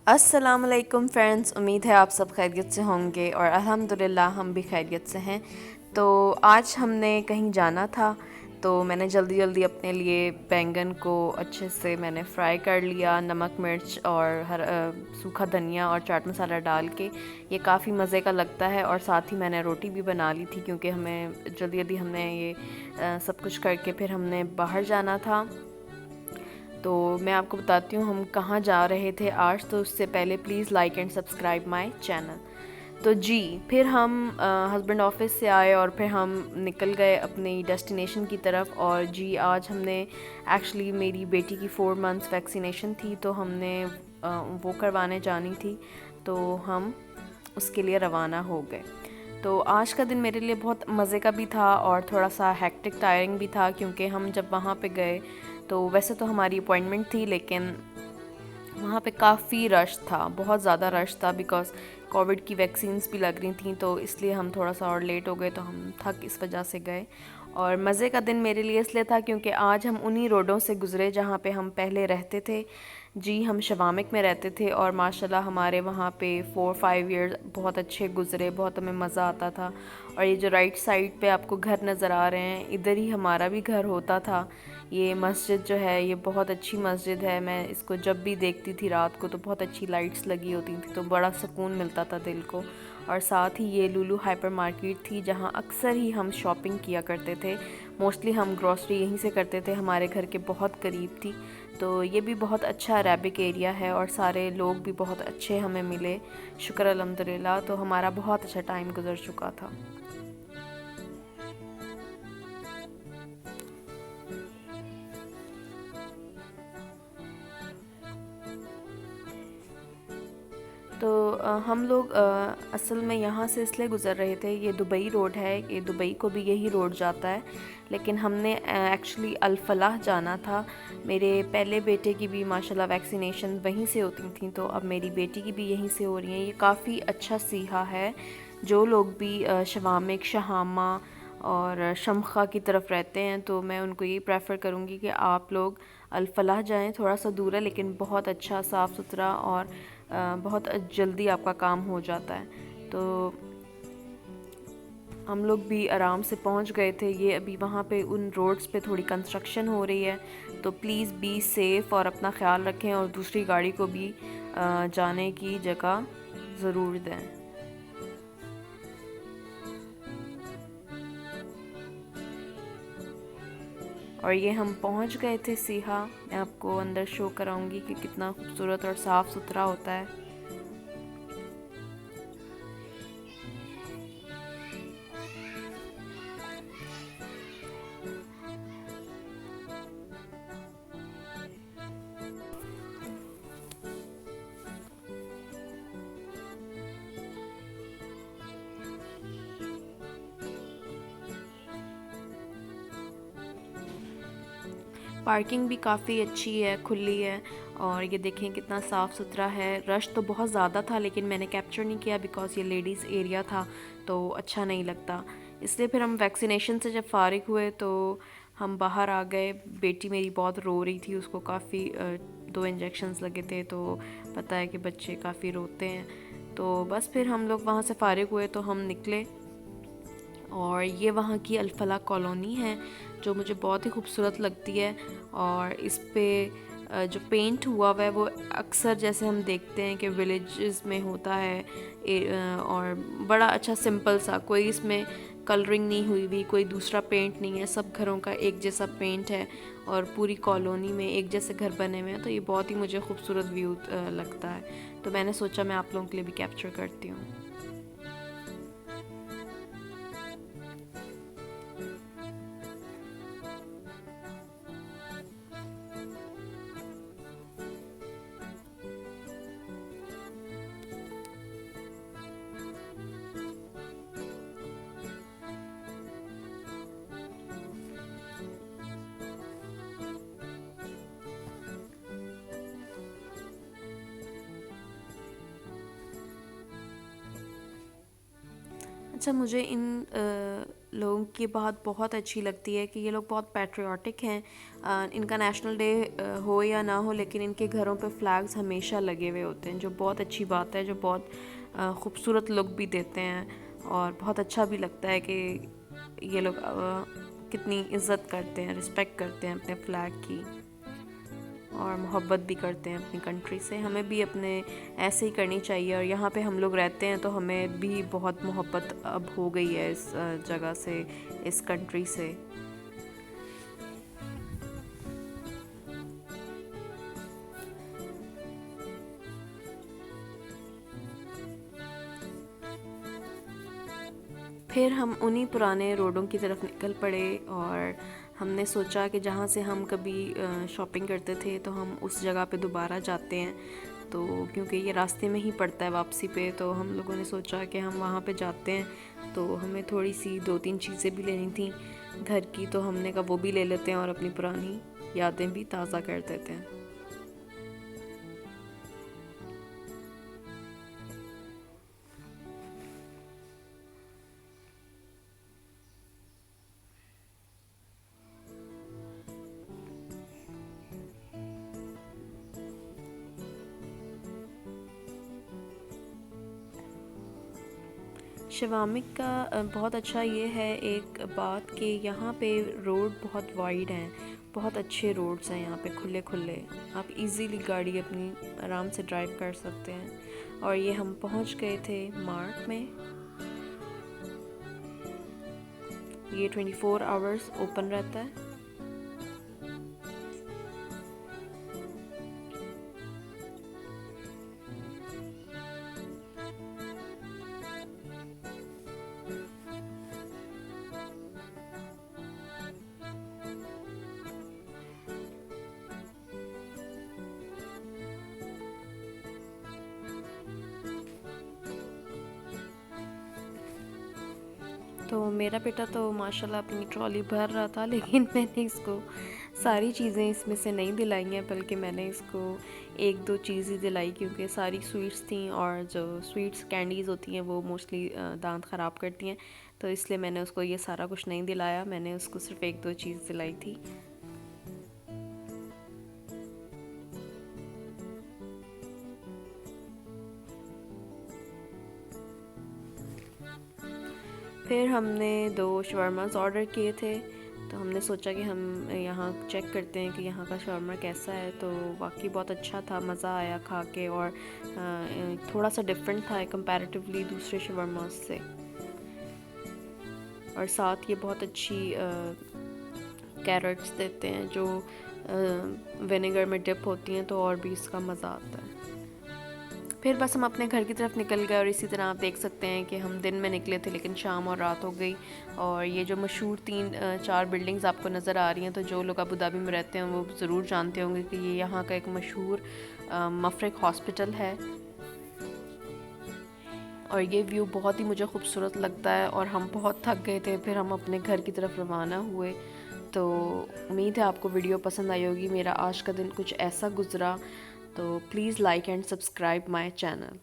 अस्सलामुअलैकुम फ्रेंड्स, उम्मीद है आप सब खैरियत से होंगे और अल्हम्दुलिल्लाह हम भी खैरियत से हैं। तो आज हमने कहीं जाना था, तो मैंने जल्दी जल्दी अपने लिए बैंगन को अच्छे से मैंने फ्राई कर लिया, नमक मिर्च और सूखा धनिया और चाट मसाला डाल के। ये काफ़ी मज़े का लगता है और साथ ही मैंने रोटी भी बना ली थी क्योंकि हमें जल्दी जल्दी हमने ये सब कुछ करके फिर हमने बाहर जाना था। तो मैं आपको बताती हूँ हम कहाँ जा रहे थे आज। तो उससे पहले please like and subscribe my channel. तो जी, फिर हम हस्बैंड ऑफिस से आए और फिर हम निकल गए अपनी डेस्टिनेशन की तरफ। और जी, आज हमने एक्चुअली मेरी बेटी की 4 मंथ्स वैक्सीनेशन थी, तो हमने वो करवाने जानी थी, तो हम उसके लिए रवाना हो गए। तो आज का दिन मेरे लिए बहुत मज़े का भी था और थोड़ा सा हेक्टिक टायरिंग भी था क्योंकि हम जब वहाँ पे गए तो वैसे तो हमारी अपॉइंटमेंट थी, लेकिन वहाँ पे काफ़ी रश था, बहुत ज़्यादा रश था बिकॉज़ कोविड की वैक्सीन्स भी लग रही थी, तो इसलिए हम थोड़ा सा और लेट हो गए, तो हम थक इस वजह से गए। और मज़े का दिन मेरे लिए इसलिए था क्योंकि आज हम उन्हीं रोडों से गुज़रे जहाँ पे हम पहले रहते थे। जी, हम शवामिक में रहते थे और माशाल्लाह हमारे वहाँ पे 4-5 ईयर्स बहुत अच्छे गुज़रे, बहुत हमें मज़ा आता था। और ये जो राइट साइड पे आपको घर नज़र आ रहे हैं, इधर ही हमारा भी घर होता था। ये मस्जिद जो है ये बहुत अच्छी मस्जिद है, मैं इसको जब भी देखती थी रात को तो बहुत अच्छी लाइट्स लगी होती थी, तो बड़ा सुकून मिलता था दिल को। और साथ ही ये लुलु हाइपर मार्केट थी जहाँ अक्सर ही हम शॉपिंग किया करते थे। मोस्टली हम ग्रॉसरी यहीं से करते थे, हमारे घर के बहुत करीब थी। तो ये भी बहुत अच्छा अरेबिक एरिया है और सारे लोग भी बहुत अच्छे हमें मिले, शुक्र अल्हम्दुलिल्लाह। तो हमारा बहुत अच्छा टाइम गुजर चुका था। तो हम लोग असल में यहाँ से इसलिए गुज़र रहे थे, ये दुबई रोड है, ये दुबई को भी यही रोड जाता है, लेकिन हमने एक्चुअली अल-फलाह जाना था। मेरे पहले बेटे की भी माशाल्लाह वैक्सीनेशन वहीं से होती थी, तो अब मेरी बेटी की भी यहीं से हो रही हैं। ये काफ़ी अच्छा सीहा है। जो लोग भी शवामिक, शहामा और शमखा की तरफ रहते हैं, तो मैं उनको यही प्रेफर करूँगी कि आप लोग अल-फलाह जाएँ। थोड़ा सा दूर है लेकिन बहुत अच्छा, साफ़ सुथरा और बहुत जल्दी आपका काम हो जाता है। तो हम लोग भी आराम से पहुंच गए थे। ये अभी वहाँ पे उन रोड्स पे थोड़ी कंस्ट्रक्शन हो रही है, तो प्लीज़ बी सेफ़ और अपना ख्याल रखें और दूसरी गाड़ी को भी जाने की जगह ज़रूर दें। और ये हम पहुंच गए थे सीहा। मैं आपको अंदर शो कराऊंगी कि कितना खूबसूरत और साफ़ सुथरा होता है। पार्किंग भी काफ़ी अच्छी है, खुली है। और ये देखें कितना साफ़ सुथरा है। रश तो बहुत ज़्यादा था लेकिन मैंने कैप्चर नहीं किया बिकॉज़ ये लेडीज़ एरिया था, तो अच्छा नहीं लगता। इसलिए फिर हम वैक्सीनेशन से जब फ़ारिग हुए तो हम बाहर आ गए। बेटी मेरी बहुत रो रही थी, उसको काफ़ी 2 इंजेक्शन्स लगे थे, तो पता है कि बच्चे काफ़ी रोते हैं। तो बस फिर हम लोग वहाँ से फ़ारिग हुए तो हम निकले। और ये वहाँ की अल-फलाह कॉलोनी है जो मुझे बहुत ही खूबसूरत लगती है। और इस पे जो पेंट हुआ हुआ है वो अक्सर जैसे हम देखते हैं कि विलेजेस में होता है। और बड़ा अच्छा सिंपल सा, कोई इसमें कलरिंग नहीं हुई हुई, कोई दूसरा पेंट नहीं है, सब घरों का एक जैसा पेंट है और पूरी कॉलोनी में एक जैसे घर बने हुए हैं। तो ये बहुत ही मुझे खूबसूरत व्यू लगता है, तो मैंने सोचा मैं आप लोगों के लिए भी कैप्चर करती हूँ। अच्छा, मुझे इन लोगों की बात बहुत अच्छी लगती है कि ये लोग बहुत पैट्रियाटिक हैं। इनका नेशनल डे हो या ना हो, लेकिन इनके घरों पे फ्लैग्स हमेशा लगे हुए होते हैं, जो बहुत अच्छी बात है, जो बहुत खूबसूरत लुक भी देते हैं और बहुत अच्छा भी लगता है कि ये लोग कितनी इज़्ज़त करते हैं, रिस्पेक्ट करते हैं अपने फ्लैग की और मोहब्बत भी करते हैं अपनी कंट्री से। हमें भी अपने ऐसे ही करनी चाहिए, और यहाँ पे हम लोग रहते हैं तो हमें भी बहुत मोहब्बत अब हो गई है इस जगह से, इस कंट्री से। फिर हम उन्हीं पुराने रोडों की तरफ निकल पड़े और हमने सोचा कि जहाँ से हम कभी शॉपिंग करते थे तो हम उस जगह पे दोबारा जाते हैं। तो क्योंकि ये रास्ते में ही पड़ता है वापसी पे, तो हम लोगों ने सोचा कि हम वहाँ पे जाते हैं। तो हमें थोड़ी सी 2-3 चीज़ें भी लेनी थी घर की, तो हमने कहा वो भी ले लेते हैं और अपनी पुरानी यादें भी ताज़ा कर देते हैं। शिवामिक का बहुत अच्छा ये है एक बात कि यहाँ पे रोड बहुत वाइड हैं, बहुत अच्छे रोड्स हैं यहाँ पे, खुले खुले। आप इजीली गाड़ी अपनी आराम से ड्राइव कर सकते हैं। और ये हम पहुँच गए थे मार्ट में। ये 24 आवर्स ओपन रहता है। तो मेरा बेटा तो माशाल्लाह अपनी ट्रॉली भर रहा था, लेकिन मैंने इसको सारी चीज़ें इसमें से नहीं दिलाई हैं, बल्कि मैंने इसको 1-2 चीज़ ही दिलाई, क्योंकि सारी स्वीट्स थी और जो स्वीट्स कैंडीज़ होती हैं वो मोस्टली दांत ख़राब करती हैं। तो इसलिए मैंने उसको ये सारा कुछ नहीं दिलाया, मैंने उसको सिर्फ़ 1-2 चीज़ दिलाई थी। फिर हमने 2 शवर्मास ऑर्डर किए थे। तो हमने सोचा कि हम यहाँ चेक करते हैं कि यहाँ का शवर्मा कैसा है। तो वाकई बहुत अच्छा था, मज़ा आया खा के, और थोड़ा सा डिफरेंट था कंपैरेटिवली दूसरे शवर्मास से। और साथ ये बहुत अच्छी कैरेट्स देते हैं जो विनेगर में डिप होती हैं, तो और भी इसका मज़ा आता है। फिर बस हम अपने घर की तरफ निकल गए, और इसी तरह आप देख सकते हैं कि हम दिन में निकले थे लेकिन शाम और रात हो गई। और ये जो मशहूर 3-4 बिल्डिंग्स आपको नज़र आ रही हैं, तो जो लोग अबू धाबी में रहते हैं वो ज़रूर जानते होंगे कि ये यहाँ का एक मशहूर मफरक हॉस्पिटल है। और ये व्यू बहुत ही मुझे खूबसूरत लगता है, और हम बहुत थक गए थे, फिर हम अपने घर की तरफ रवाना हुए। तो उम्मीद है आपको वीडियो पसंद आई होगी। मेरा आज का दिन कुछ ऐसा गुज़रा। तो please like and subscribe my channel.